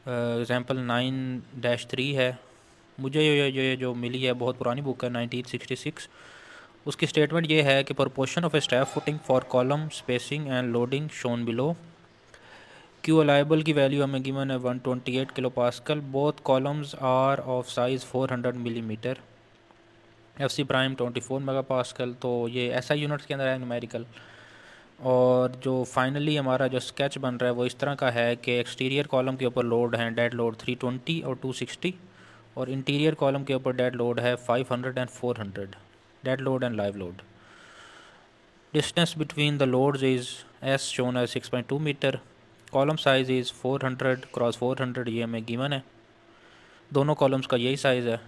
Example 9-3 है। मुझे ये जो मिली है बहुत पुरानी बुक है 1966। उसकी स्टेटमेंट ये है कि proportion of a strap footing for column spacing and loading shown below. Q allowable की वैल्यू हमें गिवन है 128 kilo pascal. Both columns are of size 400 millimetre. F C prime 24 mega pascal. तो ये ऐसा यूनिट्स के अंदर है न्यूमेरिकल। और जो फाइनली हमारा जो स्केच बन रहा है वो इस तरह का है कि एक्सटीरियर कॉलम के ऊपर लोड है डेड लोड 320 और 260, और इंटीरियर कॉलम के ऊपर डेड लोड है 500 and 400, dead load and live load. Distance between the loads is as shown है 6.2 metre. Column size is 400 cross 400, ये हमें गिवन है। दोनों कॉलम्स का यही साइज़ है।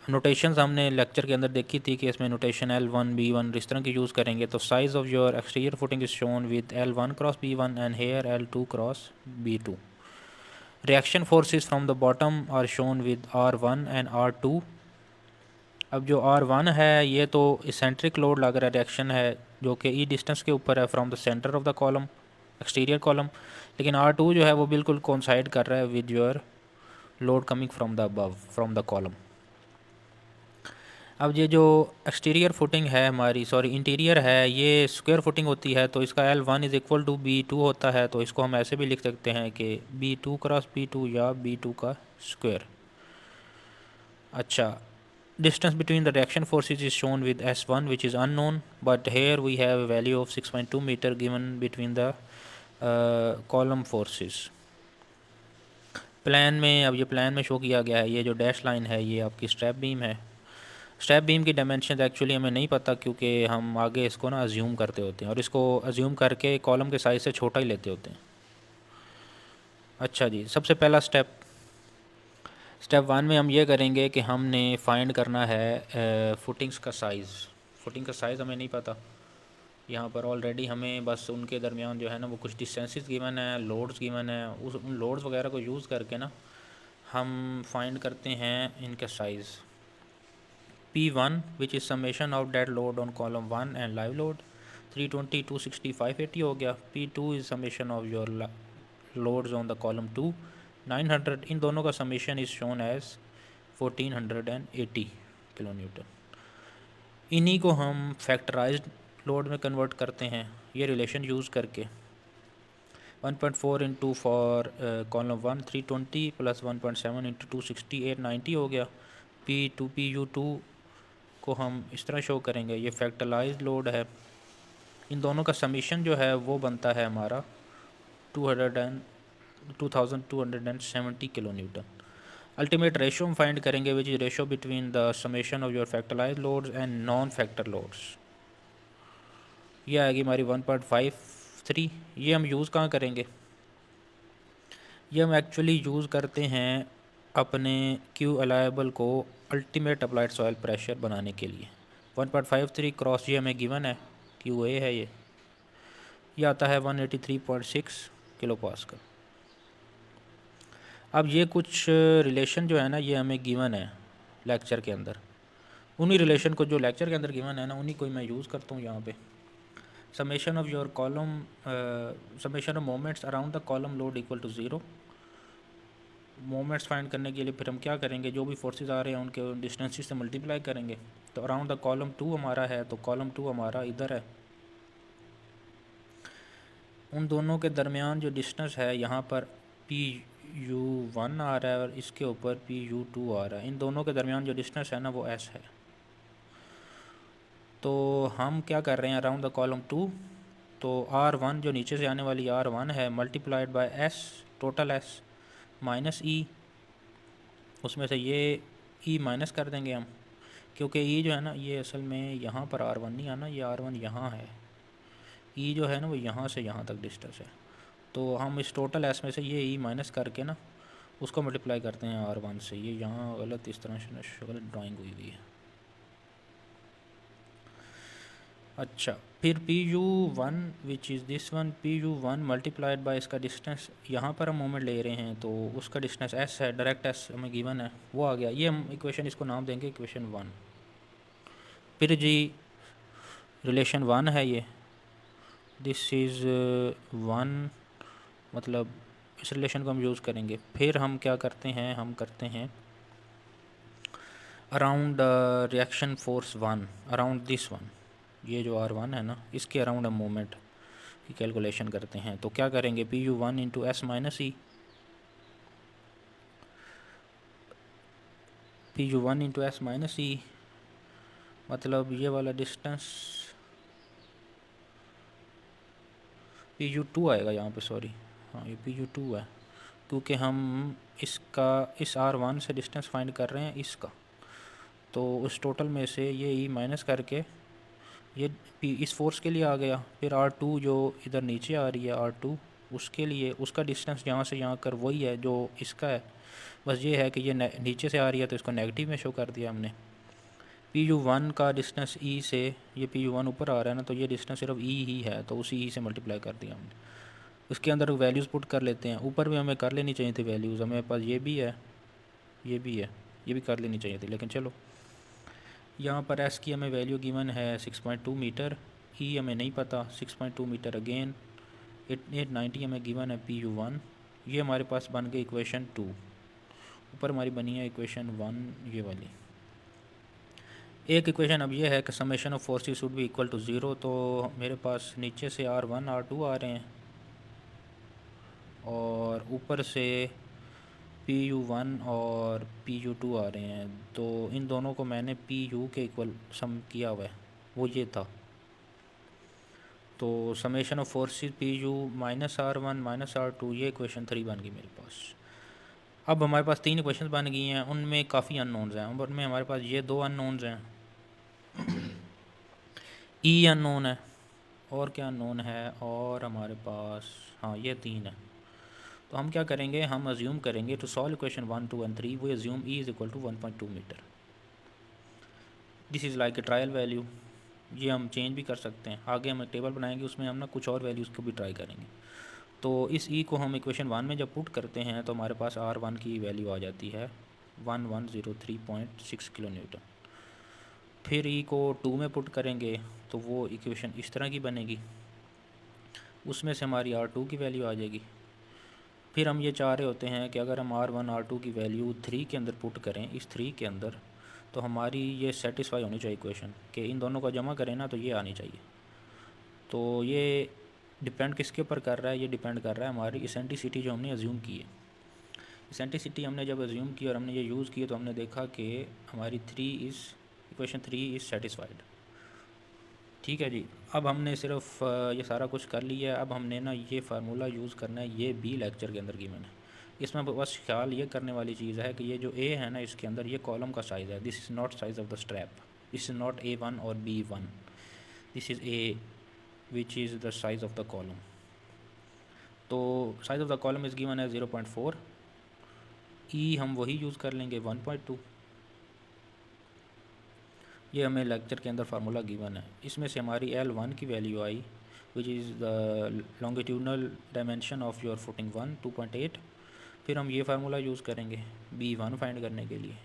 नोटेशंस हमने लेक्चर के अंदर देखी थी कि इसमें नोटेशन L1 B1 इस तरह की यूज़ करेंगे। तो size of your exterior footing is shown with L1 cross B1 and here L2 cross B2। Reaction forces from the bottom are shown with R1 and R2। अब जो R1 है ये तो इसेंट्रिक लोड लग रहा है, रिएक्शन है जो कि ई डिस्टेंस के ऊपर है from the centre of the column, exterior column. लेकिन R2 जो है वो बिल्कुल कोइंसाइड कर रहा है with your load coming from the above from the column. अब ये जो एक्सटीरियर फुटिंग है हमारी, सॉरी इंटीरियर है, ये स्क्वायर फुटिंग होती है। तो इसका L1 is equal to B2 होता है। तो इसको हम ऐसे भी लिख सकते हैं कि B2 क्रॉस B2 या B2 का स्क्वायर। अच्छा, distance between the reaction forces is shown with S1 which is unknown, but here we have a value of 6.2 metre given between the column forces. Plan में, अब ये plan में show किया गया है, ये जो डैश लाइन है ये आपकी स्ट्रैप बीम है। स्टेप बीम की डायमेंशन एक्चुअली हमें नहीं पता क्योंकि हम आगे इसको ना अज्यूम करते होते हैं और इसको अज्यूम करके कॉलम के साइज़ से छोटा ही लेते होते हैं। अच्छा जी, सबसे पहला स्टेप, स्टेप 1 में हम ये करेंगे कि हमने फाइंड करना है फुटिंग्स का साइज़। फुटिंग का साइज़ हमें नहीं पता यहाँ पर ऑलरेडी, हमें बस उनके दरमियान जो है ना वो कुछ डिस्टेंसेस गिवन है, लोड्स गिवन है। उन लोड्स वगैरह को यूज़ करके ना हम फाइंड करते हैं इनका size. P1 which is summation of dead load on column 1 and live load 320 260 580 हो गया। P2 is summation of your loads on the column 2 900, इन दोनों का summation is shown as 1480 kilo Newton. इन्हीं को हम फैक्टराइज्ड लोड में कन्वर्ट करते हैं ये रिलेशन यूज़ करके। 1.4 into for column 1 320 plus 1.7 into 260 890 हो गया। P2 को हम इस तरह शो करेंगे, ये फैक्टराइज्ड लोड है। इन दोनों का समीशन जो है वो बनता है हमारा 2270 किलो न्यूटन। अल्टीमेट रेशो हम फाइंड करेंगे which is ratio between the summation of your factorised loads and non factor loads. ये आएगी हमारी 1.53। ये हम यूज़ कहाँ करेंगे, ये हम एक्चुअली यूज़ करते हैं अपने क्यू अलाइबल को अल्टीमेट अप्लाइड सॉइल प्रेशर बनाने के लिए। 1.53 क्रॉस ये हमें गिवन है, क्यू ए है ये आता है 183.6 किलो पास्कल। अब ये कुछ रिलेशन जो है ना ये हमें गिवन है लेक्चर के अंदर, उन्हीं रिलेशन को जो लेक्चर के अंदर गिवन है ना उन्हीं को मैं यूज़ करता हूँ यहाँ पे। Summation of your column, summation of moments around the column load equal to 0। Moments find करने के लिए फिर हम क्या करेंगे, जो भी फोर्सेस आ रहे हैं उनके डिस्टेंसेस से मल्टीप्लाई करेंगे। तो अराउंड द कॉलम 2 हमारा है, तो कॉलम 2 हमारा इधर है। उन दोनों के दरमियान जो डिस्टेंस है यहाँ पर PU1 आ रहा है और इसके ऊपर PU2 आ रहा है। इन दोनों के दरमियान जो डिस्टेंस है ना वो S है। तो हम क्या कर रहे हैं अराउंड द कॉलम 2, तो R1 जो नीचे से आने वाली R1 है multiplied by S total S minus E, उसमें से ये E माइनस कर देंगे हम, क्योंकि E जो है ना ये असल में यहाँ पर R1 नहीं आना, ये R1 यहाँ है। E जो है ना वो यहाँ से यहाँ तक डिस्टेंस है। तो हम इस टोटल एस में से ये ई माइनस करके ना उसको मल्टीप्लाई करते हैं R1 से। ये यहाँ गलत इस तरह से गलत ड्राइंग हुई हुई है। अच्छा, फिर PU1 which is this one, PU1 multiplied by इसका डिस्टेंस, यहाँ पर हम मोमेंट ले रहे हैं तो उसका डिस्टेंस S है, डायरेक्ट S हमें गिवन है, वो आ गया। ये हम इक्वेशन इसको नाम देंगे इक्वेशन 1। फिर जी रिलेशन 1 है ये, दिस इज़ 1, मतलब इस रिलेशन को हम यूज़ करेंगे। फिर हम क्या करते हैं, हम करते हैं around reaction force 1, around this one, ये जो R1 है ना, इसके अराउंड हम मोमेंट की कैलकुलेशन करते हैं। तो क्या करेंगे, PU1 इंटू एस माइनस ई, PU1 इंटू एस माइनस ई, मतलब ये वाला डिस्टेंस PU2 आएगा यहाँ पे, सॉरी, हाँ ये PU2 है, क्योंकि हम इसका इस R1 से डिस्टेंस फाइंड कर रहे हैं इसका। तो उस टोटल में से ये ई माइनस करके ये P इस फोर्स के लिए आ गया। फिर R2 जो इधर नीचे आ रही है R2, उसके लिए उसका डिस्टेंस यहाँ से यहाँ कर वही है जो इसका है, बस ये है कि ये नीचे से आ रही है तो इसको नेगेटिव में शो कर दिया हमने। PU1 का डिस्टेंस E से, ये PU1 ऊपर आ रहा है ना, तो ये डिस्टेंस सिर्फ E ही है, तो उसी E से मल्टीप्लाई कर दिया हमने। उसके अंदर वैल्यूज़ पुट कर लेते हैं। ऊपर भी हमें कर लेनी चाहिए थी वैल्यूज़, हमें पास ये भी है, ये भी है, ये भी कर लेनी चाहिए थी, लेकिन चलो। यहाँ पर एस की हमें वैल्यू गिवन है 6.2 मीटर, ई हमें नहीं पता, 6.2 मीटर अगेन, 890 हमें गिवन है PU1। ये हमारे पास बन गई इक्वेशन 2। ऊपर हमारी बनी है इक्वेशन 1, ये वाली। एक इक्वेशन अब ये है कि summation of forces should be equal to 0, तो मेरे पास नीचे से R1 R2 आ रहे हैं और ऊपर से PU1 और PU2 आ रहे हैं, तो इन दोनों को मैंने PU के इक्वल सम किया हुआ है, वो ये था। तो summation of forces PU minus R1 minus R2, ये इक्वेशन 3 बन गई मेरे पास। अब हमारे पास 3 इक्वेशन बन गई हैं, उनमें काफ़ी अननोन्स हैं। उनमें हमारे पास ये 2 अननोन्स हैं, ई अननोन है, और क्या अननोन है, और हमारे पास हाँ ये 3 है। तो हम क्या करेंगे, हम अज्यूम करेंगे टू सॉल्व इक्वेशन 1, 2 एंड 3, वो assume E is equal to 1.2 metre. This is like a trial value, ये हम चेंज भी कर सकते हैं। आगे हम एक टेबल बनाएंगे, उसमें हम ना कुछ और वैल्यूज़ को भी ट्राई करेंगे। तो इस ई को हम इक्वेशन 1 में जब पुट करते हैं तो हमारे पास R1 की वैल्यू आ जाती है 1103.6 किलो न्यूटन। फिर ई को 2 में पुट करेंगे तो वो इक्वेशन इस तरह की बनेगी, उसमें से हमारी R2 की वैल्यू आ जाएगी। फिर हम ये चाह रहे होते हैं कि अगर हम R1 R2 की वैल्यू 3 के अंदर पुट करें, इस 3 के अंदर, तो हमारी ये सेटिस्फाई होनी चाहिए इक्वेशन, कि इन दोनों को जमा करें ना तो ये आनी चाहिए। तो ये डिपेंड किसके ऊपर कर रहा है, ये डिपेंड कर रहा है हमारी इसेंट्रिसिटी जो हमने अज्यूम की है। इसेंट्रिसिटी हमने जब अज्यूम की और हमने ये यूज़ की तो हमने देखा कि हमारी इक्वेशन 3 इज़ सेटिस्फाइड। ठीक है जी। अब हमने सिर्फ ये सारा कुछ कर लिया है। अब हमने ना ये फार्मूला यूज़ करना है, ये भी लेक्चर के अंदर गिवन है। इसमें बस ख्याल ये करने वाली चीज़ है कि ये जो ए है ना, इसके अंदर ये कॉलम का साइज़ है। This is not size of the strap, this is not A1 और B1, this is A which is the size of the column. तो size of the column is given है 0.4, ई हम वही यूज़ कर लेंगे 1.2। ये हमें लेक्चर के अंदर फार्मूला गिवन है। इसमें से हमारी L1 की value I which is the longitudinal dimension of your footing 1, 2.8। फिर हम ये फार्मूला यूज़ करेंगे B1 फाइंड करने के लिए।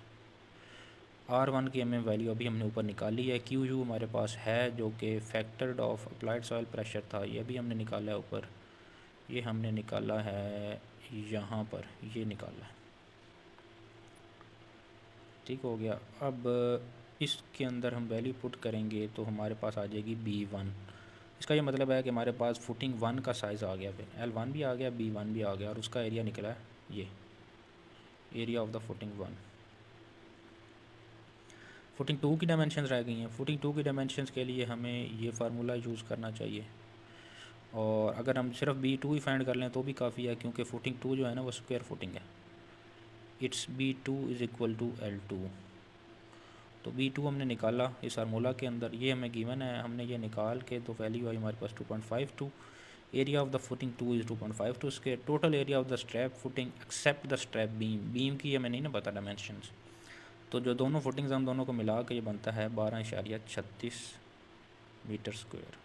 R1 की हमें वैल्यू अभी हमने ऊपर निकाली है, QU हमारे पास है जो कि factored of applied soil pressure था, ये भी हमने निकाला है ऊपर, ये हमने निकाला है यहाँ पर, ये निकाला है। ठीक हो गया। अब इसके अंदर हम वैल्यू पुट करेंगे तो हमारे पास आ जाएगी B1। इसका ये मतलब है कि हमारे पास फुटिंग 1 का साइज़ आ गया, फिर L1 भी आ गया, B1 भी आ गया, और उसका एरिया निकला है ये area of the footing 1। Footing 2 की डायमेंशंस रह गई हैं। फुटिंग 2 की डायमेंशंस के लिए हमें ये फार्मूला यूज़ करना चाहिए, और अगर हम सिर्फ B2 ही फाइंड कर लें तो भी काफ़ी है, क्योंकि फुटिंग 2 जो है ना वो स्क्वायर फुटिंग है। It's B2 is equal to L2। तो B2 हमने निकाला इस फार्मूला के अंदर, ये हमें गिवन है, हमने ये निकाल के तो वैल्यू आई हमारे पास 2.52। Area of the footing 2 is 2.52 इसके। Total area of the strap footing except the strap beam की हमें नहीं ना पता डायमेंशंस, तो जो दोनों फुटिंग्स हम दोनों को मिला के ये बनता है 12.36 मीटर स्क्वायर।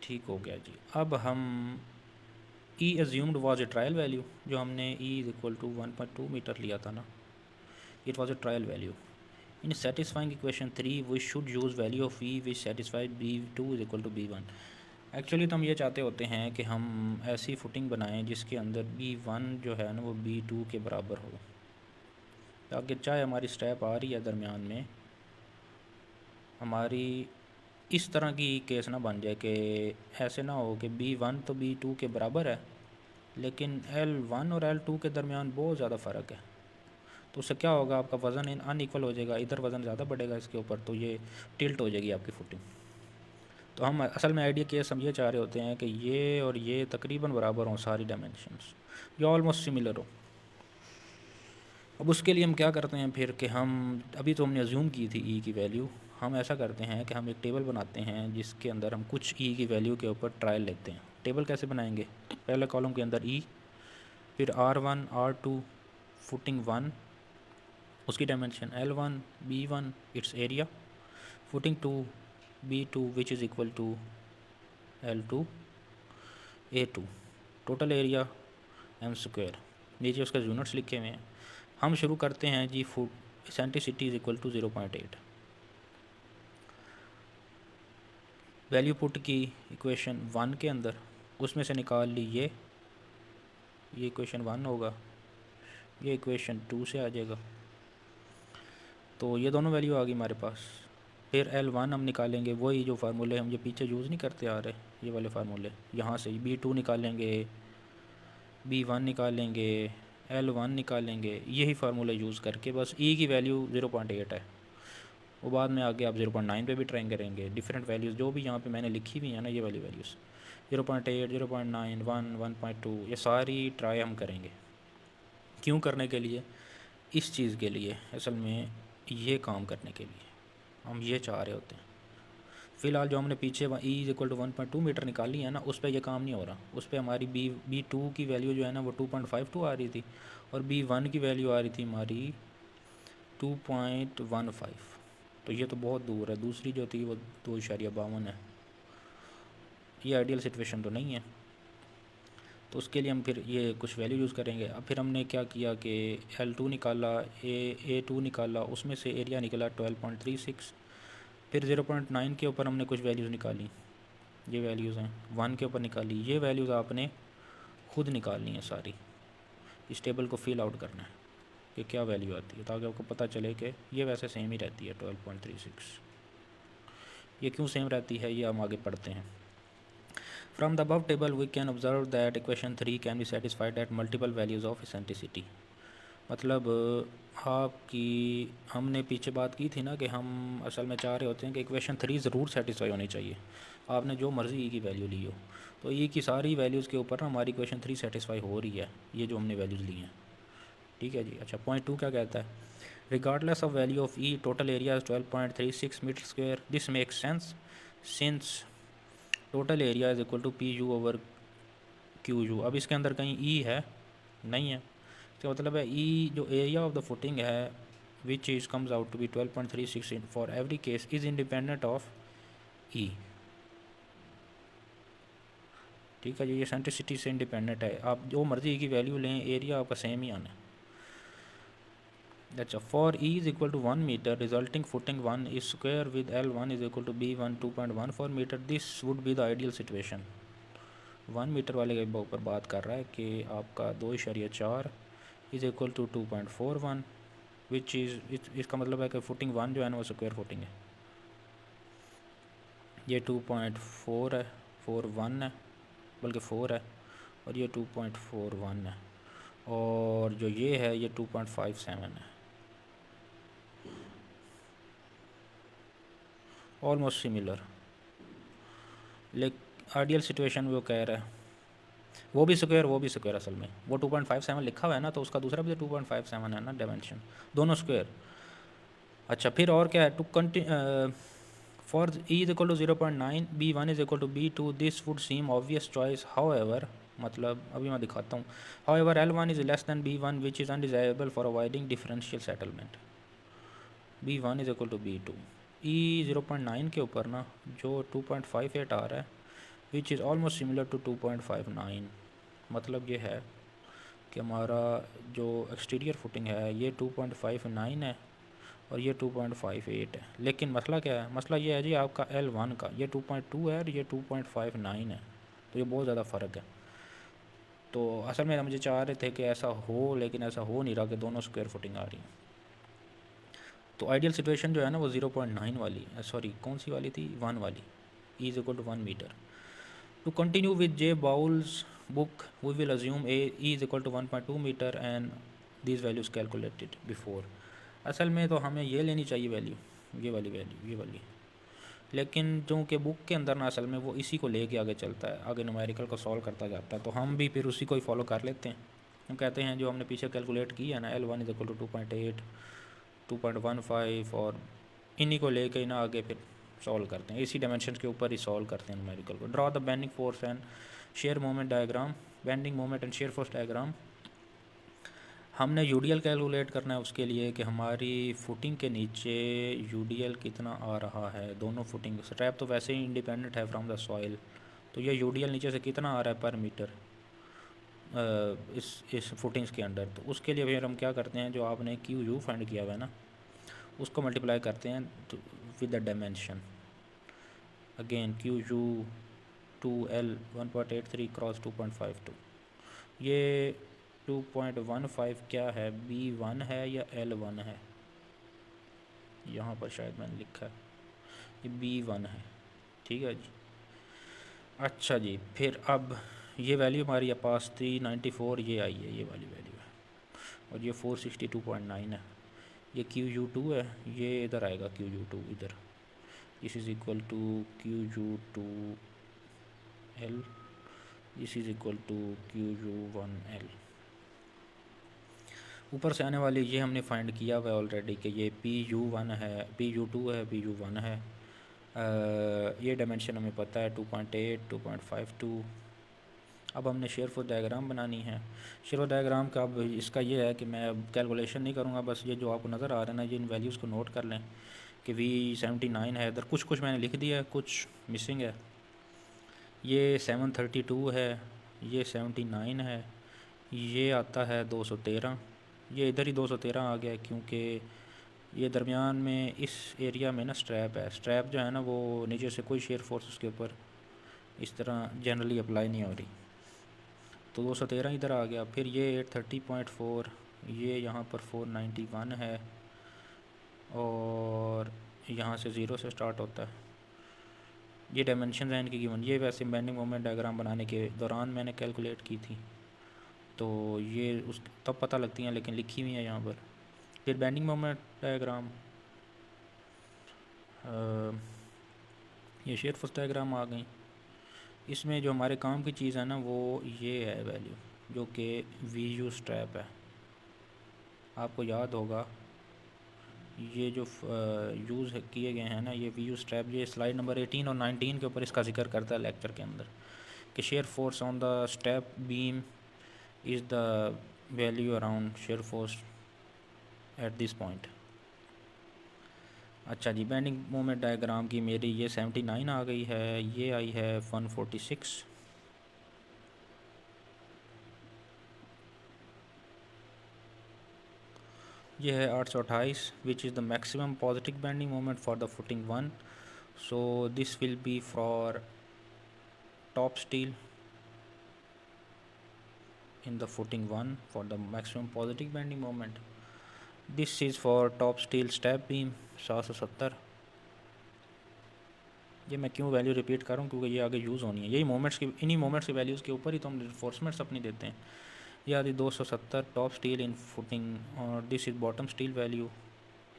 ठीक हो गया जी। अब हम E assumed was a trial value, जो हमने E is equal to 1.2 metre लिया था ना, it was a trial value. In satisfying equation 3 we should use value of E which satisfy B2 is equal to B1। Actually तो हम ये चाहते होते हैं कि हम ऐसी फुटिंग बनाएं जिसके अंदर B1 जो है ना वो B2 के बराबर हो, ताकि चाहे हमारी स्टेप आ रही है दरमियान में, हमारी इस तरह की केस ना बन जाए कि ऐसे ना हो कि B1 तो B2 के बराबर है लेकिन L1 और L2 के दरमियान बहुत ज़्यादा फ़र्क है। तो उससे क्या होगा, आपका वज़न अनइक्वल हो जाएगा, इधर वज़न ज़्यादा बढ़ेगा इसके ऊपर, तो ये टिल्ट हो जाएगी आपकी फुटिंग। तो हम असल में आइडिया केस हम ये चाह रहे होते हैं कि ये और ये तकरीबन बराबर हों सारी डायमेंशंस, ये ऑलमोस्ट सिमिलर हो। अब उसके लिए हम क्या करते हैं फिर कि हम अभी तो हमने अज्यूम की थी ई की वैल्यू, हम ऐसा करते हैं कि हम एक टेबल बनाते हैं जिसके अंदर हम कुछ ई की वैल्यू के ऊपर ट्रायल लेते हैं। टेबल कैसे बनाएंगे, पहले कॉलम के अंदर ई, फिर R1 R2 फुटिंग 1 उसकी dimension L1 B1 it's area, footing 2 B2 which is equal to L2 A2, total area m²। नीचे उसका यूनिट्स लिखे हुए हैं। हम शुरू करते हैं जी foot eccentricity is equal to 0.8। Value put की इक्वेशन 1 के अंदर, उसमें से निकाल ली ये इक्वेशन 1 होगा, ये इक्वेशन 2 से आ जाएगा, तो ये दोनों वैल्यू आ गई हमारे पास। फिर L1 हम निकालेंगे, वही जो फार्मूले हम ये पीछे यूज़ नहीं करते आ रहे, ये वाले फार्मूले, यहाँ से B2 निकालेंगे, B1 निकालेंगे, L1 निकालेंगे, यही फार्मूला यूज़ करके बस E की वैल्यू 0.8 है। वो बाद में आगे आप 0.9 पे भी ट्राई करेंगे, डिफरेंट वैल्यूज़ जो भी यहाँ पे मैंने लिखी हुई है ना, ये वाली वैल्यूज़ 0.8 0.9 1 1.2 ये सारी ट्राई हम करेंगे। क्यों करने के लिए, इस चीज़ के लिए, असल में ये काम करने के लिए हम ये चाह रहे होते हैं। फ़िलहाल जो हमने पीछे E is equal to 1.2 metre निकाली है ना, उस पर यह काम नहीं हो रहा, उस पर हमारी B2 की वैल्यू जो है ना वो 2.52 आ रही थी और B1 की वैल्यू आ रही थी हमारी 2.15। तो ये तो बहुत दूर है, दूसरी जो थी वो 2.52 है, ये आइडियल सिचुएशन तो नहीं है। तो उसके लिए हम फिर ये कुछ वैल्यू यूज़ करेंगे। अब फिर हमने क्या किया कि L2 निकाला, A2 निकाला, उसमें से एरिया निकला 12.36। फिर 0.9 के ऊपर हमने कुछ वैल्यूज़ निकाली, ये वैल्यूज़ हैं 1 के ऊपर निकाली, ये वैल्यूज़ आपने खुद निकालनी है सारी, इस टेबल को फिल आउट करना है कि क्या वैल्यू आती है, ताकि आपको पता चले कि ये वैसे सेम ही रहती है 12.36। ये क्यों सेम रहती है ये हम आगे पढ़ते हैं। From the above table we can observe that equation 3 can be satisfied at multiple values of eccentricity. मतलब आपकी हमने पीछे बात की थी ना कि हम असल में चाह रहे होते हैं कि इक्वेशन 3 ज़रूर सेटिस्फाई होनी चाहिए, आपने जो मर्ज़ी ई की वैल्यू ली हो, तो ई की सारी वैल्यूज़ के ऊपर ना हमारी इक्वेशन 3 सेटिस्फाई हो रही है, ये जो हमने वैल्यूज़ ली हैं। ठीक है जी। अच्छा, पॉइंट 2 क्या कहता है, regardless of value of E total area 12.36 metre square, this makes sense since total area is equal to PU over QU। अब इसके अंदर कहीं ई है नहीं है, इसका मतलब है ई जो एरिया ऑफ द फुटिंग है which is comes out to be 12.36 for every case is independent of e. ठीक है जी, ये सेंट्रिसिटी से इंडिपेंडेंट है, आप जो मर्जी ई की वैल्यू लें, एरिया आपका सेम ही आना है। अच्छा, for E is equal to 1 metre resulting footing 1 is square with L1 is equal to B1 2.14 metre, this would be the ideal situation. 1 metre वाले के ऊपर बात कर रहा है कि आपका 2.4 is equal to 2.41 which is, इसका मतलब है कि फुटिंग 1 जो है ना वो स्क्वायर फुटिंग है, ये 2.4 है, 41 है, बल्कि 4 है, और ये 2.41 है, और जो ये है ये 2.57 है, ऑलमोस्ट सिमिलर। लेकिन आइडियल सिचुएशन वो कह रहा है वो भी स्क्वायर असल में वो 2.57 लिखा हुआ है ना, तो उसका दूसरा भी 2.57 है ना डायमेंशन, दोनों स्क्वायर। अच्छा, फिर और क्या है, to continue for E is equal to 0.9 B1 is equal to B2 this would seem obvious choice, however, मतलब अभी मैं दिखाता हूँ, however L1 is less than B1 which is undesirable for avoiding differential settlement, B1 is equal to B2। E 0.9 के ऊपर ना जो 2.58 आ रहा है which is almost similar to 2.59, मतलब ये है कि हमारा जो एक्सटीरियर फुटिंग है ये 2.59 है और ये 2.58 है। लेकिन मसला क्या है, मसला ये है जी आपका L1 का, ये 2.2 है और ये 2.59 है, तो ये बहुत ज़्यादा फ़र्क है। तो असल में मुझे चाह रहे थे कि ऐसा हो, लेकिन ऐसा हो नहीं रहा कि दोनों स्क्वायर फुटिंग आ रही हैं। तो आइडियल सिचुएशन जो है ना वो 0.9 वाली, सॉरी कौन सी वाली थी, 1 वाली, E = 1 metre. To continue with J Bowles book we will assume E = 1.2 metre and these values calculated before. असल में तो हमें ये लेनी चाहिए वैल्यू, ये वाली वैल्यू, ये वाली, लेकिन चूँकि बुक के अंदर ना असल में वो इसी को लेके आगे चलता है, आगे न्यूमेरिकल को सॉल्व करता जाता है, तो हम भी फिर उसी को ही फॉलो कर लेते हैं। हम कहते हैं जो हमने पीछे कैलकुलेट किया है ना, L1 = 2.8, 2.15 और इन्हीं को लेके ना आगे फिर सॉल्व करते हैं, इसी डायमेंशन के ऊपर ही सॉल्व करते हैं न्यूमेरिकल को। Draw the bending force and share moment diagram, bending moment and shear force diagram. हमने यूडीएल कैलकुलेट करना है उसके लिए कि हमारी फुटिंग के नीचे यूडीएल कितना आ रहा है, दोनों फुटिंग, स्ट्रैप तो वैसे ही इंडिपेंडेंट है फ्रॉम द सॉइल, तो ये यूडीएल नीचे से कितना आ रहा है पर मीटर इस फुटिंग्स के अंडर। तो उसके लिए फिर हम क्या करते हैं, जो आपने क्यू यू फाइंड किया हुआ है ना, उसको मल्टीप्लाई करते हैं with the dimension. Again Q U 2L 1.83 cross 2.52, ये 2.15 क्या है, B1 है या L1 है, यहाँ पर शायद मैंने लिखा है ये B1 है। ठीक है जी। अच्छा जी, फिर अब ये वैल्यू हमारे पास 394 ये आई है, ये वाली वैल्यू है, और ये 462.9 है। ये QU2 है, ये इधर आएगा QU2 इधर, this is equal to QU2L, this is equal to QU1L। ऊपर से आने वाली ये हमने फाइंड किया हुआ है ऑलरेडी कि ये PU1 है, PU2 है, PU1 है। ये डायमेंशन हमें पता है 2.8, 2.52। अब हमने शेयर फोर्स डायग्राम बनानी है। शेयर फोर्स डायग्राम का अब इसका ये है कि मैं अब कैलकुलेशन नहीं करूँगा, बस ये जो आपको नज़र आ रहा है ना, ये इन वैल्यूज़ को नोट कर लें कि V79 है, इधर कुछ मैंने लिख दिया है, कुछ मिसिंग है। ये 732 है, ये 79 है, ये आता है 213, ये इधर ही 213 आ गया है, क्योंकि ये दरमियान में इस एरिया में ना स्ट्रैप है, स्ट्रैप जो है ना वो नीचे से कोई शेयर फोर्स उसके ऊपर इस तरह जनरली अप्लाई नहीं हो रही, तो 213 इधर आ गया। फिर ये 830.4, ये यहाँ पर 491 है, और यहाँ से 0 से स्टार्ट होता है। ये डायमेंशन है इनकी गिवन, ये वैसे बेंडिंग मोमेंट डायग्राम बनाने के दौरान मैंने कैलकुलेट की थी, तो ये उस तब पता लगती हैं, लेकिन लिखी हुई है यहाँ पर। फिर बेंडिंग मोमेंट डायग्राम, ये शेयर फोर्स डायग्राम आ गई। इसमें जो हमारे काम की चीज़ है ना वो ये है वैल्यू, जो कि VU स्ट्रैप है। आपको याद होगा ये जो यूज़ किए गए हैं ना, ये VU स्ट्रैप, ये स्लाइड नंबर 18 और 19 के ऊपर इसका जिक्र करता है लेक्चर के अंदर, कि shear force on the step beam is the value around shear force at this point. अच्छा जी, बेंडिंग मोमेंट डायग्राम की मेरी ये 79 आ गई है, ये आई है 146, ये है 828, विच is the maximum positive bending moment for the footing 1। So this will be for top steel in the footing 1 for the maximum positive bending moment. This is for top steel step beam 770। ये मैं क्यों value repeat कर रहा हूँ, क्योंकि ये आगे use होनी है, यही मोमेंट्स की, इन्हीं मोमेंट्स की वैल्यूज़ के ऊपर ही तो हम रिफोर्समेंट्स अपनी देते हैं। ये आदि 270 टॉप स्टील इन फुटिंग, और this is bottom steel value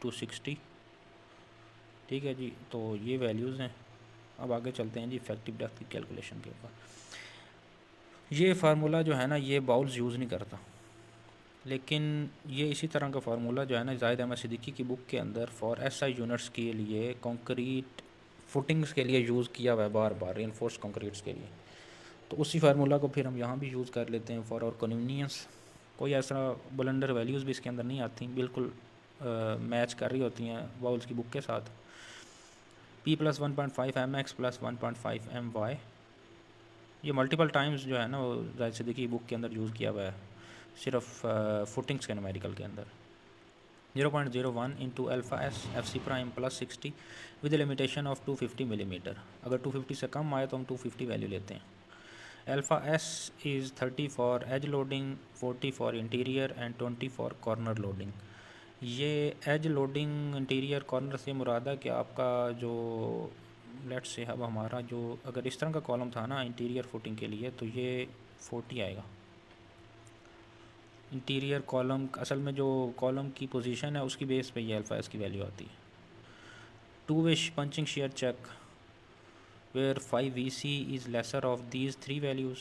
260। ठीक है जी, तो ये वैल्यूज़ हैं। अब आगे चलते हैं जी इफेक्टिव डेप्थ की कैलकुलेशन के ऊपर। ये फार्मूला जो है ना ये बाउल्स यूज़ नहीं करता, लेकिन ये इसी तरह का फार्मूला जो है ना ज़ाहिद अहमद सिद्दीकी की बुक के अंदर फॉर SI यूनिट्स के लिए कंक्रीट फुटिंग्स के लिए यूज़ किया हुआ है बार बार, रेनफोर्स कंक्रीट्स के लिए। तो उसी फार्मूला को फिर हम यहाँ भी यूज़ कर लेते हैं फॉर और कन्वीनियंस। कोई ऐसा बुलंडर वैल्यूज़ भी इसके अंदर नहीं आती, बिल्कुल मैच कर रही होती हैं बाउल्स की बुक के साथ। P + 1.5 mx + 1.5 my, ये मल्टीपल टाइम्स जो है ना वो ज़ाहिद सिद्दीकी की बुक के अंदर यूज़ किया हुआ है, सिर्फ फुटिंग्स के न्यूमेरिकल के अंदर। 0.01 into alpha S F C prime plus 60 with limitation of 250 millimetre. अगर 250 से कम आए तो हम 250 वैल्यू लेते हैं। Alpha S is 30 for edge loading, 40 for interior and 20 for corner loading. ये एज लोडिंग इंटीरियर कॉर्नर से मुरादा कि आपका जो लेट्स से अब हमारा जो अगर इस तरह का कॉलम था ना इंटीरियर फुटिंग के लिए, तो ये 40 आएगा। इंटीरियर कॉलम असल में जो कॉलम की पोजीशन है उसकी बेस पे ये अल्फ़ा एस की वैल्यू आती है। Two way punching shear check where 5 V C is lesser of these 3 values.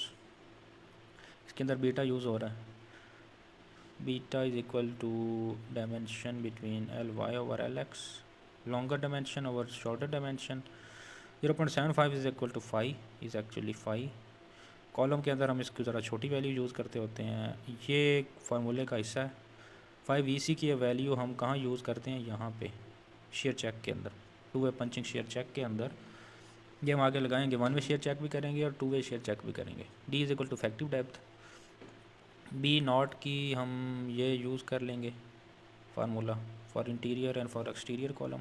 इसके अंदर बीटा यूज़ हो रहा है। Beta is equal to dimension between L Y over L X, longer dimension over shorter dimension. 0.75 is equal to 5 is actually 5। Column के अंदर हम इसकी ज़रा छोटी वैल्यू यूज़ करते होते हैं। ये फार्मूले का हिस्सा है। 5 वी सी की वैल्यू हम कहाँ यूज़ करते हैं, यहाँ पे शेयर चेक के अंदर, two way punching shear check के अंदर। ये हम आगे लगाएंगे, 1 वे शेयर चेक भी करेंगे और 2 वे शेयर चेक भी करेंगे। D is equal to effective depth. B not की हम ये यूज़ कर लेंगे formula for interior and for exterior column.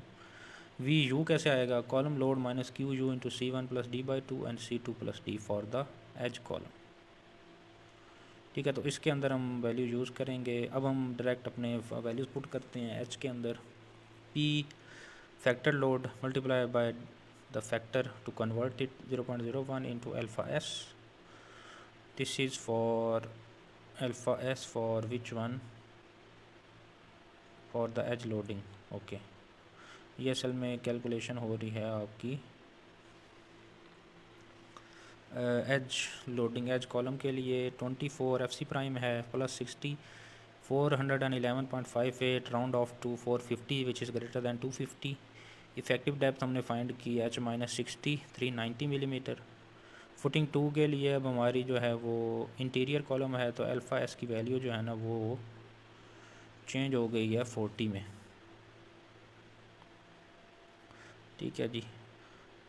V U कैसे आएगा, column load minus Q U into C1 plus D by 2 and C2 plus D for the edge column. ठीक है, तो इसके अंदर हम वैल्यू यूज़ करेंगे। अब हम डायरेक्ट अपने वैल्यूज़ पुट करते हैं एच के अंदर। P factor load multiply by the factor to convert it 0.01 into alpha S. This is for alpha S for which one, for the edge loading. Okay, ये असल में कैलकुलेशन हो रही है आपकी एज लोडिंग एज कॉलम के लिए। 24 F C prime है plus 60 411.58 round off to 450 which is greater than 250। Effective depth हमने फाइंड की एच माइनस 60 390 मिलीमीटर। फुटिंग 2 के लिए अब हमारी जो है वो इंटीरियर कॉलम है, तो अल्फ़ा एस की वैल्यू जो है ना वो चेंज हो गई है 40 में। ठीक है जी,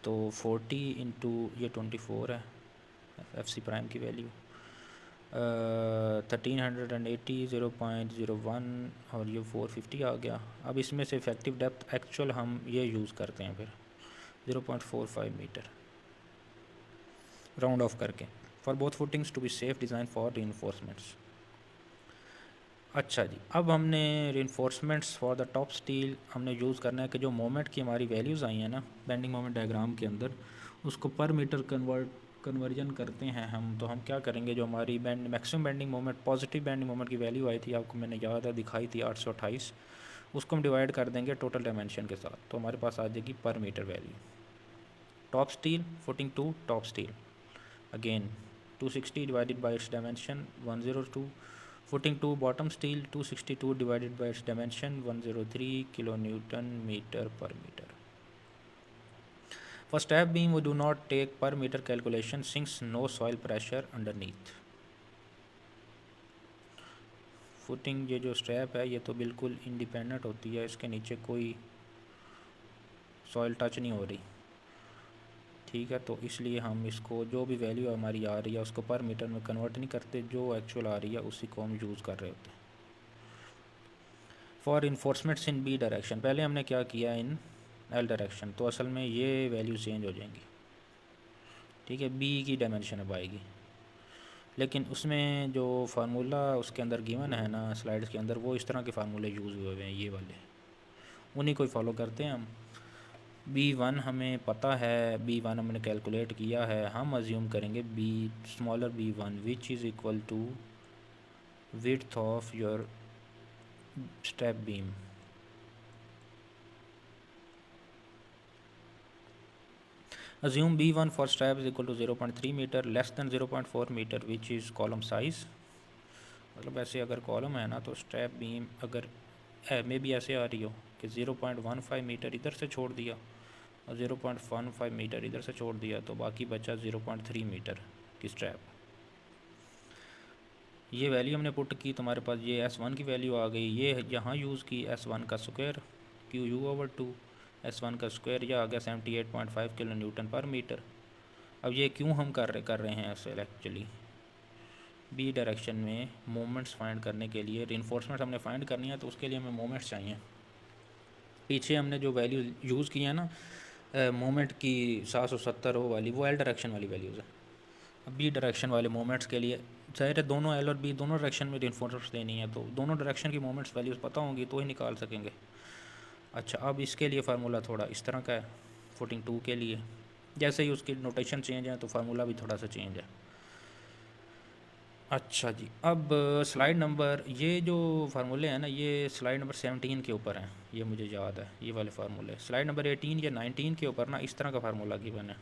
तो 40 इंटू ये 24 है एफ सी प्राइम की वैल्यू 1380 0.01 और ये 450 आ गया। अब इसमें से इफेक्टिव डेप्थ एक्चुअल हम ये यूज़ करते हैं फिर 0.45 मीटर राउंड ऑफ करके for both footings to be safe design for reinforcements. अच्छा जी, अब हमने reinforcements for the top steel हमने यूज़ करना है कि जो मोमेंट की हमारी वैल्यूज़ आई हैं ना बेंडिंग मोमेंट डायग्राम के अंदर, उसको पर मीटर कन्वर्जन करते हैं हम। तो हम क्या करेंगे, जो हमारी maximum bending moment positive bending moment की वैल्यू आई थी आपको मैंने याद है दिखाई थी 828, उसको हम डिवाइड कर देंगे टोटल डायमेंशन के साथ, तो हमारे पास आ जाएगी per metre value. Top steel footing 2 top steel again 260 divided by its dimension 102। Footing 2 bottom steel 262 divided by its dimension 103 kilo newton metre per metre. For step beam we do not take per meter calculation since no soil pressure underneath. Footing ये जो strap है ये तो बिल्कुल independent होती है, इसके नीचे कोई सॉइल टच नहीं हो रही। ठीक है, तो इसलिए हम इसको जो भी वैल्यू हमारी आ रही है उसको पर मीटर में कन्वर्ट नहीं करते, जो एक्चुअल आ रही है उसी को हम यूज़ कर रहे होते हैं। For enforcements in B direction, पहले हमने क्या किया इन एल डायरेक्शन, तो असल में ये वैल्यू चेंज हो जाएंगी। ठीक है, बी की डायमेंशन अब आएगी, लेकिन उसमें जो फार्मूला उसके अंदर गिवन है ना स्लाइड्स के अंदर, वो इस तरह के फार्मूले यूज़ हुए हुए हैं ये वाले, उन्हीं को फॉलो करते हैं हम। B1 हमें पता है, B1 हमने कैलकुलेट किया है, हम अज्यूम करेंगे B smaller B1 which is equal to width of your step beam. Assume B1 for strap is equal to 0.3 meter less than 0.4 meter which is column size। मतलब ऐसे अगर कॉलम है ना तो स्ट्रैप बीम अगर may be ऐसे आ रही हो कि 0.15 मीटर इधर से छोड़ दिया और 0.15 मीटर इधर से छोड़ दिया, तो बाकी बचा 0.3 मीटर की स्ट्रैप। ये वैल्यू हमने पुट की, तुम्हारे पास ये S1 की वैल्यू आ गई, ये यहाँ यूज़ की S1 का स्क्वायर QU/2, S1 का स्क्वायर यह आ गया 78.5 किलो न्यूटन पर मीटर। अब ये क्यों हम कर रहे हैं ऐसे एक्चुअली, बी डायरेक्शन में मोमेंट्स फाइंड करने के लिए रिइंफोर्समेंट हमने फाइंड करनी है, तो उसके लिए हमें मोमेंट्स चाहिए। पीछे हमने जो वैल्यू यूज़ की है ना मोमेंट की 770 वो वाली, वो एल डायरेक्शन वाली वैल्यूज़ है। अब बी डायरेक्शन वाले मोमेंट्स के लिए ज़ाहिर है दोनों एल और बी दोनों डायरेक्शन में रिइंफोर्समेंट्स देनी है, तो दोनों डायरेक्शन की मोमेंट्स वैल्यूज़ पता होंगी तो ही निकाल सकेंगे। अच्छा, अब इसके लिए फार्मूला थोड़ा इस तरह का है फुटिंग 2 के लिए। जैसे ही उसकी नोटेशन चेंज है तो फार्मूला भी थोड़ा सा चेंज है। अच्छा जी, अब स्लाइड नंबर, ये जो फार्मूले हैं ना ये स्लाइड नंबर 17 के ऊपर हैं, ये मुझे याद है ये वाले फार्मूले। स्लाइड नंबर 18 या 19 के ऊपर ना इस तरह का फार्मूला गिवन है,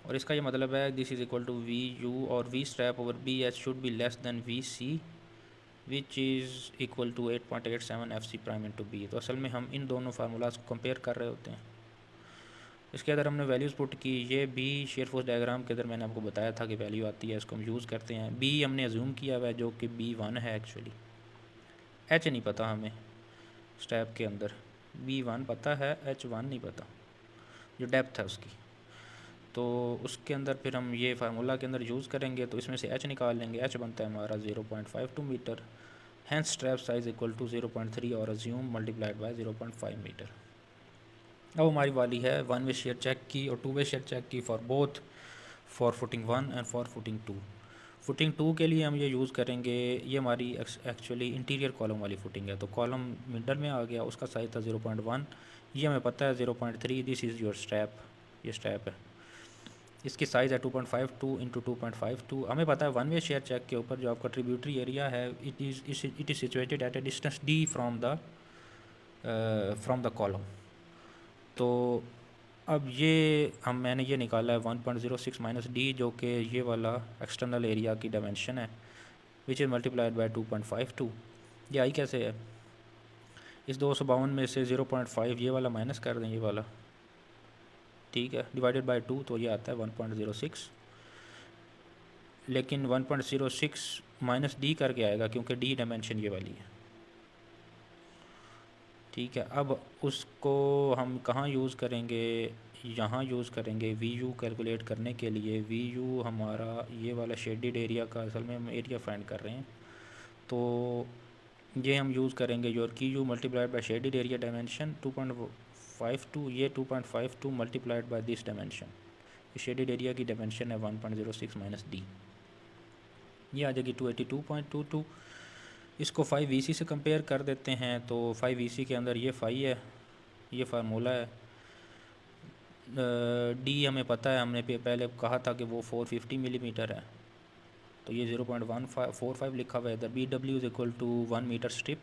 और इसका ये मतलब है this is equal to V U और V strap over B H should be less than V C which is equal to 8.87 F C prime into B. तो असल में हम इन दोनों फार्मूलाज को कंपेयर कर रहे होते हैं। इसके अंदर हमने वैल्यूज़ पुट की, ये बी शेयर फोर्स डायग्राम के अंदर मैंने आपको बताया था कि वैल्यू आती है, इसको हम यूज़ करते हैं। बी हमने अज्यूम किया हुआ है जो कि B1 है एक्चुअली। एच नहीं पता हमें, स्टेप के अंदर B1 पता है, H1 नहीं पता जो डेप्थ है उसकी। तो उसके अंदर फिर हम ये फार्मूला के अंदर यूज़ करेंगे, तो इसमें से H निकाल लेंगे। H बनता है हमारा 0.52 metre, hence strap size equal to 0.3 और अज्यूम मल्टीप्लाइड बाय 0.5 मीटर। अब हमारी वाली है वन वे शेयर चेक की और टू वे शेयर चेक की for both, for footing 1 and for footing 2। Footing 2 के लिए हम ये यूज़ करेंगे, ये हमारी एक्चुअली इंटीरियर कॉलम वाली फुटिंग है, तो कॉलम मिडल में आ गया, उसका साइज़ था 0.1, ये हमें पता है 0.3। दिस इज़ योर स्ट्रैप, ये स्ट्रैप है, इसकी साइज़ है 2.52 इंटू 2.52। हमें पता है वन वे शेयर चेक के ऊपर जो आपका ट्रिब्यूटरी एरिया है it is situated at A distance d from the column. तो अब ये मैंने ये निकाला है 1.06 माइनस डी, जो कि ये वाला एक्सटर्नल एरिया की डायमेंशन है, विच इज़ मल्टीप्लाइड बाय 2.52। ये आई कैसे है, इस 252 में से 0.5 ये वाला माइनस कर दें, ये वाला, ठीक है, डिवाइडेड बाय 2, तो ये आता है 1.06। लेकिन 1.06 माइनस डी करके आएगा क्योंकि डी डायमेंशन ये वाली है, ठीक है। अब उसको हम कहाँ यूज़ करेंगे, यहाँ यूज़ करेंगे वी यू कैलकुलेट करने के लिए। वी यू हमारा ये वाला शेडेड एरिया का असल में हम एरिया फाइंड कर रहे हैं, तो ये हम यूज़ करेंगे योर की you multiplied by shaded area dimension 2.52, ये 2.52 मल्टीप्लाइड बाय दिस डायमेंशन, ये शेडेड एरिया की डायमेंशन है 1.06 माइनस डी, ये आ जाएगी 282.22। इसको 5VC से कंपेयर कर देते हैं, तो 5VC के अंदर ये फाई है, ये फार्मूला है। डी हमें पता है, हमने पहले कहा था कि वो 450 मिलीमीटर है, तो ये 0.145 लिखा हुआ है इधर। BW is equal to 1 metre strip,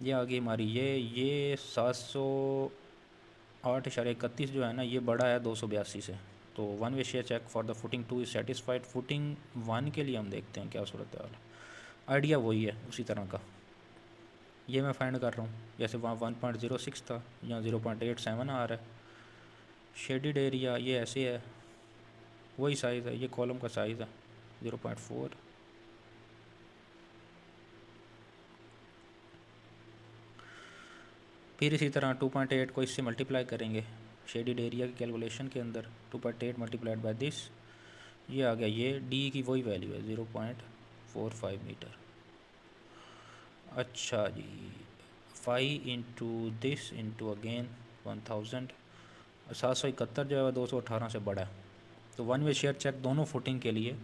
ये आ गई हमारी ये 708.31 जो है ना, ये बड़ा है 282 से। तो one way shear check for the footing 2 is satisfied. Footing 1 के लिए हम देखते हैं क्या सूरत हाल है, आइडिया वही है उसी तरह का, ये मैं फाइंड कर रहा हूँ, जैसे वहाँ 1.06 था, यहाँ 0.87 आ रहा है। शेडिड एरिया ये ऐसे है, वही साइज़ है, ये कॉलम का साइज़ है 0.4। फिर इसी तरह 2.8 को इससे मल्टीप्लाई करेंगे शेडिड एरिया की कैलकुलेशन के अंदर, 2.8 मल्टीप्लाइड बाय दिस, ये आ गया, ये डी की वही वैल्यू है 0.45 मीटर। अच्छा जी, 5 इंटू दिस इंटू अगेन 1000, 771 जो है 218 से बड़ा है। तो वन वे शेयर चेक दोनों फुटिंग के लिए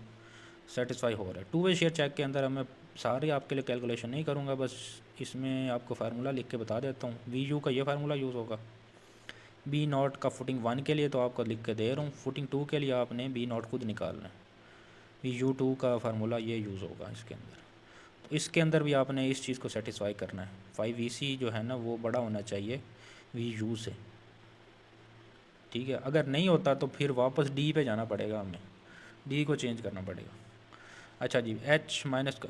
सेटिस्फाई हो रहा है। टू वे शेयर चेक के अंदर मैं सारे आपके लिए कैलकुलेशन नहीं करूँगा, बस इसमें आपको फार्मूला लिख के बता देता हूँ। वी यू का ये फार्मूला यूज़ होगा, बी नॉट का फुटिंग 1 के लिए तो आपको लिख के दे रहा हूँ, फुटिंग 2 के लिए आपने बी नॉट खुद निकालना है। वी यू 2 का फार्मूला ये यूज़ होगा इसके अंदर, तो इसके अंदर भी आपने इस चीज़ को सेटिस्फाई करना है। 5VC जो है ना वो बड़ा होना चाहिए वी यू से, ठीक है। अगर नहीं होता तो फिर वापस डी पे जाना पड़ेगा, हमें डी को चेंज करना पड़ेगा। अच्छा जी, H minus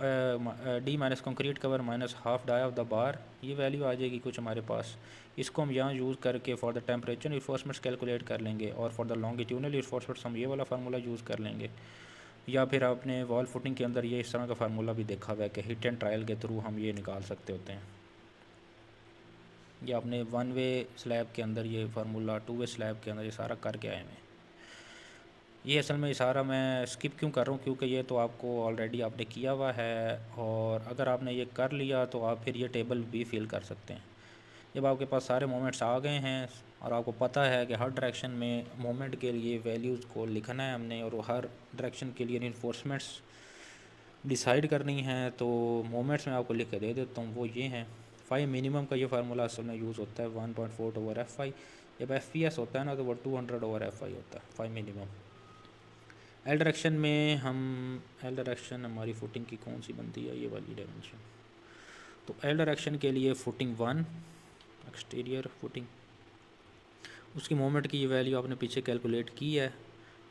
D minus concrete cover minus half dia of the bar, ये वैल्यू आ जाएगी कुछ हमारे पास। इसको हम यहाँ यूज़ करके फॉर द टेम्परेचर रिफोर्समेंट्स कैलकुलेट कर लेंगे, और फॉर द लॉन्गिट्यूडनल रिफोर्समेंट्स हम ये वाला फार्मूला यूज़ कर लेंगे। या फिर आपने वॉल फुटिंग के अंदर ये इस तरह का फार्मूला भी देखा हुआ है कि हिट एंड ट्रायल के थ्रू हम ये निकाल सकते होते हैं। ये आपने वन वे स्लैब के अंदर ये फार्मूला, टू वे स्लैब के अंदर ये सारा करके आए हैं। ये असल में सारा मैं स्किप क्यों कर रहा हूँ, क्योंकि ये तो आपको ऑलरेडी आपने किया हुआ है, और अगर आपने ये कर लिया तो आप फिर ये टेबल भी फिल कर सकते हैं। जब आपके पास सारे मोमेंट्स आ गए हैं और आपको पता है कि हर डायरेक्शन में मोमेंट के लिए वैल्यूज़ को लिखना है हमने, और हर डायरेक्शन के लिए इन्फोर्समेंट्स डिसाइड करनी है, तो मोमेंट्स में आपको लिख के दे देता हूँ। वो ये हैं, फाई मिनिमम का ये फार्मूला असल में यूज़ होता है 1.4/fi। जब FPS होता है ना तो वो 200/fi होता है, फाई मिनिमम। एल डायरेक्शन में हम एल डायरेक्शन हमारी फुटिंग की कौन सी बनती है, ये वाली डायमेंशन। तो एल डायरेक्शन के लिए फुटिंग 1 एक्सटीरियर फुटिंग, उसकी मोमेंट की ये वैल्यू आपने पीछे कैलकुलेट की है।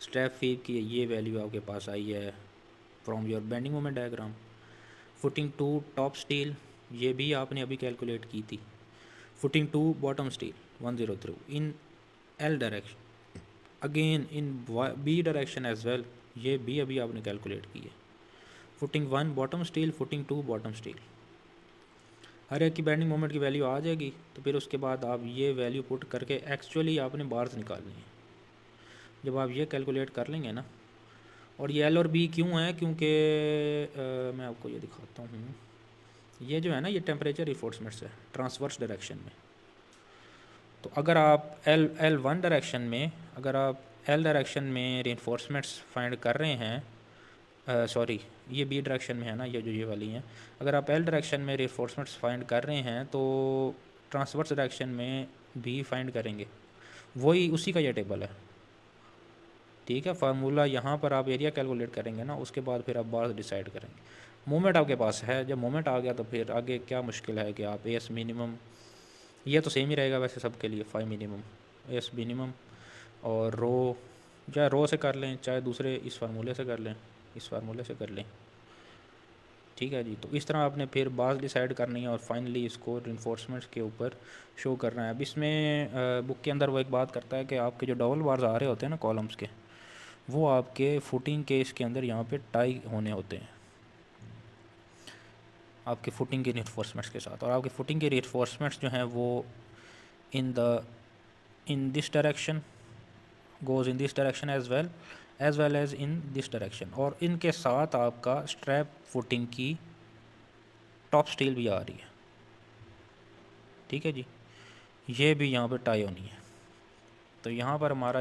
स्ट्रैप फीब की ये वैल्यू आपके पास आई है from your bending moment diagram. Footing 2 top steel, ये भी आपने अभी कैलकुलेट की थी। Footing 2 bottom steel 103 in L direction, again in B direction as well, ये भी अभी आपने कैलकुलेट की है। Footing 1 bottom steel, footing 2 bottom steel, हर एक की बेंडिंग मोमेंट की वैल्यू आ जाएगी। तो फिर उसके बाद आप ये वैल्यू पुट करके एक्चुअली आपने बार्स निकालनी है। जब आप ये कैलकुलेट कर लेंगे ना, और ये एल और बी क्यों है, क्योंकि मैं आपको ये दिखाता हूँ, ये जो है ना ये टेम्परेचर रिफोर्समेंट्स है ट्रांसवर्स डायरेक्शन में। तो अगर आप एल वन डायरेक्शन में, अगर आप एल डायरेक्शन में रिइंफोर्समेंट्स फाइंड कर रहे हैं, सॉरी ये बी डायरेक्शन में है ना, ये वाली हैं। अगर आप एल डायरेक्शन में रिइंफोर्समेंट्स फाइंड कर रहे हैं तो ट्रांसवर्स डायरेक्शन में भी फाइंड करेंगे, वही उसी का ये टेबल है। ठीक है, फार्मूला यहाँ पर आप एरिया कैलकुलेट करेंगे ना, उसके बाद फिर आप बार डिसाइड करेंगे। मोमेंट आपके पास है, जब मोमेंट आ गया तो फिर आगे क्या मुश्किल है कि आप एस मिनिमम, ये तो सेम ही रहेगा वैसे सबके लिए, फाई मिनिमम एस मिनिमम, और रो, चाहे रो से कर लें चाहे दूसरे इस फार्मूले से कर लें, इस फार्मूले से कर लें। ठीक है जी, तो इस तरह आपने फिर बास डिसाइड करनी है और फाइनली इसको रिइंफोर्समेंट्स के ऊपर शो करना है। अब इसमें बुक के अंदर वो एक बात करता है कि आपके जो डबल बार्स आ रहे होते हैं ना कॉलम्स के, वो आपके फुटिंग के इसके अंदर यहाँ पे टाई होने होते हैं आपके फुटिंग के रिइंफोर्समेंट्स के साथ, और आपके फुटिंग के रिइंफोर्समेंट्स जो हैं वो in the in this direction goes in this direction as well as in this direction, और इनके साथ आपका स्ट्रैप फुटिंग की टॉप स्टील भी आ रही है। ठीक है जी, ये भी यहाँ पर टाई होनी है। तो यहाँ पर हमारा